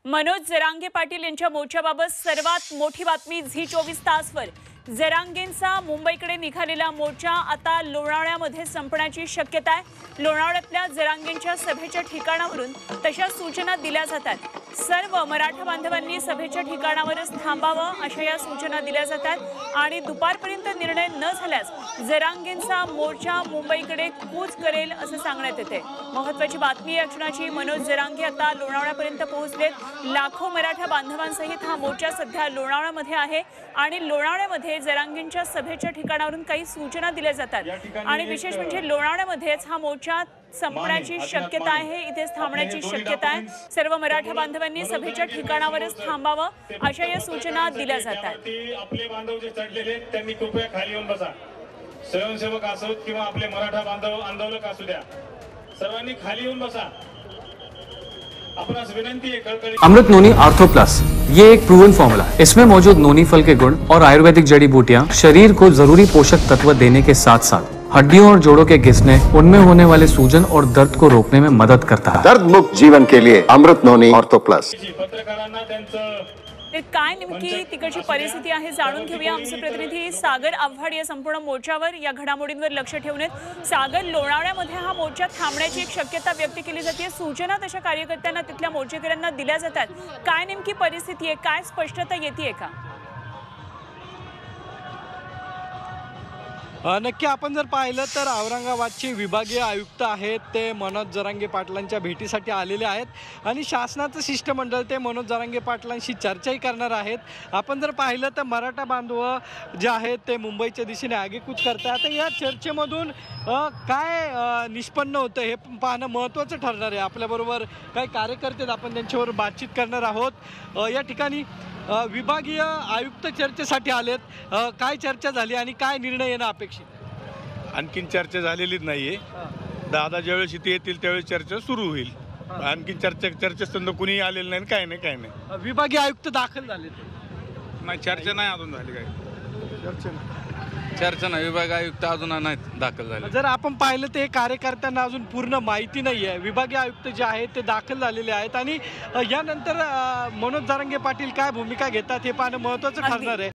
मनोज जरांगे पाटील यांच्या मोर्चाबाबत सर्वात मोठी बातमी झी24 तासवर। जरांगेंचा मुंबईकडे निघालेला मोर्चा आता लोणावळ्यामध्ये संपण्याची शक्यता आहे। लोणावळ्यातल्या जरांगेंच्या सभेच्या ठिकाणावरून तशा सूचना दिल्या जातात। सर्व मराठा बांधवांनी सभेच्या ठिकाणावरच थांबावं अशा या सूचना दिल्या जातात आणि दुपारपर्यंत निर्णय न झाल्यास जरांगेंचा मोर्चा मुंबईकडे कूच करेल असं सांगण्यात येते। महत्त्वाची बातमी या क्षणाची, मनोज जरांगे आता लोणावळ्यापर्यंत पोहोचलेत। लाखो मराठा बांधवांसहित हा मोर्चा सध्या लोणावळ्यामध्ये आहे आणि लोणावळ्यामध्ये जरांगेंच्या सभेच्या ठिकाणावरून काही सूचना दिल्या जातात आणि विशेष म्हणजे लोणावळ्यामध्येच हा मोर्चा संपण्याची शक्यता आहे, इथेच थांबण्याची शक्यता आहे। सर्व मराठा बांधवांनी सभेच्या ठिकाणावरच थांबावं अशा या सूचना दिल्या जातात। आपले बांधव जे चढलेले त्यांनी कृपया खाली येऊन बसा। स्वयंसेवक असोत किंवा आपले मराठा बांधव आंदोलक असू द्या, सर्वांनी खाली येऊन बसा। अपनास विनंती है कड़कड़ी। अमृत नोनी आर्थो प्लस, ये एक प्रूवन फॉर्मूला है। इसमें मौजूद नोनी फल के गुण और आयुर्वेदिक जड़ी बूटियां शरीर को जरूरी पोषक तत्व देने के साथ साथ हड्डियों और जोड़ों के घिसने, उनमें होने वाले सूजन और दर्द को रोकने में मदद करता है। दर्द मुक्त जीवन के लिए अमृत नोनी आर्थो प्लस। पत्रकारांना त्यांचं काय नेमकी तिकडची परिस्थिती आहे जाणून घेऊया। आमचे प्रतिनिधी सागर आव्हाड या संपूर्ण मोर्चावर, या घडामोडींवर लक्ष ठेवून आहेत। सागर, लोणावळ्यामध्ये हा मोर्चा थांबण्याची एक शक्यता व्यक्त केली जाते, सूचना तशा कार्यकर्त्यांना तिथल्या मोर्चेकऱ्यांना दिल्या जातात। काय नेमकी परिस्थिती आहे, काय स्पष्टता येते का? नक्की आपण जर पाहिलं तर औरंगाबादचे विभागीय आयुक्त आहेत ते मनोज जरांगे पाटलांच्या भेटीसाठी आलेले आहेत आणि शासनाचं शिष्टमंडळ ते मनोज जरांगे पाटलांशी चर्चाही करणार आहेत। आपण जर पाहिलं तर मराठा बांधव जे आहेत ते मुंबईच्या दिशेने आगेकूच करतात। आता या चर्चेमधून काय निष्पन्न होतं हे पाहणं महत्त्वाचं ठरणार आहे। आपल्याबरोबर काही कार्यकर्ते आहेत, आपण त्यांच्यावर बातचीत करणार आहोत। या ठिकाणी विभागीय आयुक्त चर्चेसाठी आलेत, काय चर्चा झाली आणि काय निर्णय येणं अपेक्षित? आणखीन चर्चा झालेलीच नाहीये। दादा ज्यावेळेस इथे येतील त्यावेळेस चर्चा सुरू होईल। आणखीन चर्चेस्तंद कुणी आलेलं नाही, काय नाही। विभागीय आयुक्त दाखल झाले नाही, चर्चा नाही अजून झाली। काय चर्चा नाही, विभागीय आयुक्त अजून नाही दाखल झाले। जर आपण पाहिलं ते कार्यकर्त्यांना अजून पूर्ण माहिती नाही आहे। विभागीय आयुक्त जे आहेत ते दाखल झालेले आहेत आणि यानंतर मनोज जरांगे पाटील काय भूमिका घेतात हे पाहणं महत्त्वाचं ठरणार आहे।